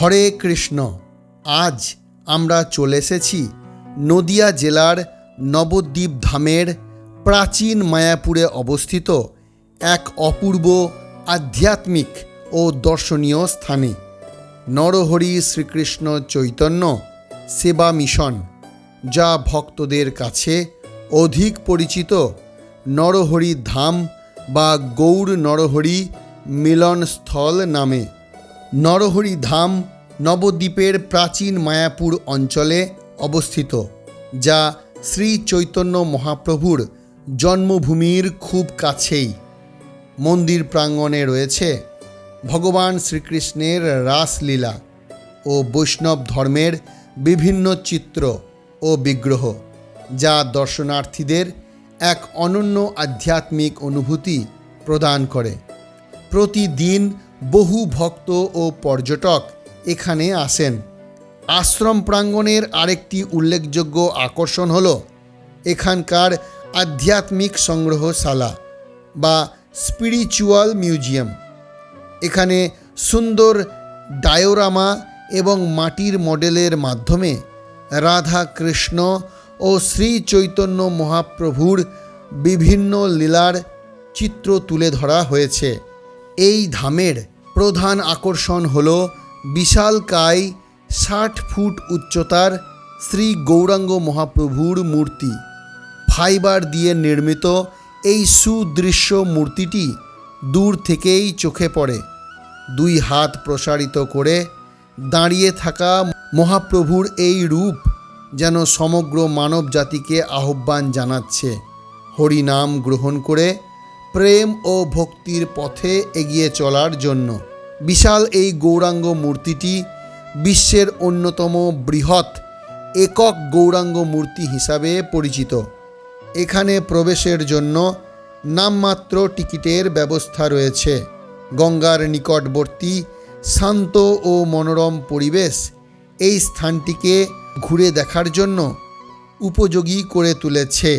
হরে কৃষ্ণ। আজ আমরা চলে এসেছি নদিয়া জেলার নবদ্বীপ ধামের প্রাচীন মায়াপুরে অবস্থিত এক অপূর্ব আধ্যাত্মিক ও দর্শনীয় স্থানে। নরহরি শ্রীকৃষ্ণ চৈতন্য সেবা মিশন, যা ভক্তদের কাছে অধিক পরিচিত নরহরি ধাম বা গৌর নরহরি মিলনস্থল নামে। নরহরি ধাম নবদ্বীপের প্রাচীন মায়াপুর অঞ্চলে অবস্থিত, যা শ্রী চৈতন্য মহাপ্রভুর জন্মভূমির খুব কাছেই। মন্দির প্রাঙ্গণে রয়েছে ভগবান শ্রীকৃষ্ণের রাসলীলা ও বৈষ্ণব ধর্মের বিভিন্ন চিত্র ও বিগ্রহ, যা দর্শনার্থীদের এক অনন্য আধ্যাত্মিক অনুভূতি প্রদান করে। প্রতিদিন বহু ভক্ত ও পর্যটক এখানে আসেন। আশ্রম প্রাঙ্গণের আরেকটি উল্লেখযোগ্য আকর্ষণ হল এখানকার আধ্যাত্মিক সংগ্রহশালা বা স্পিরিচুয়াল মিউজিয়াম। এখানে সুন্দর ডায়োরামা এবং মাটির মডেলের মাধ্যমে রাধা কৃষ্ণ ও শ্রী চৈতন্য মহাপ্রভুর বিভিন্ন লীলার চিত্র তুলে ধরা হয়েছে। এই ধামের প্রধান আকর্ষণ হল বিশালকায় 60 ফুট উচ্চতার শ্রী গৌরাঙ্গ মহাপ্রভুর মূর্তি। ফাইবার দিয়ে নির্মিত এই সুদৃশ্য মূর্তিটি দূর থেকেই চোখে পড়ে। 2 হাত প্রসারিত করে দাঁড়িয়ে থাকা মহাপ্রভুর এই রূপ যেন সমগ্র মানব জাতিকে আহ্বান জানাচ্ছে হরিনাম গ্রহণ করে প্রেম ও ভক্তির পথে এগিয়ে চলার জন্য। বিশাল এই গৌরাঙ্গ মূর্তিটি বিশ্বের অন্যতম বৃহৎ একক গৌরাঙ্গ মূর্তি হিসাবে পরিচিত। এখানে প্রবেশের জন্য নামমাত্র টিকিটের ব্যবস্থা রয়েছে। গঙ্গার নিকটবর্তী শান্ত ও মনোরম পরিবেশ এই স্থানটিকে ঘুরে দেখার জন্য উপযোগী করে তুলেছে।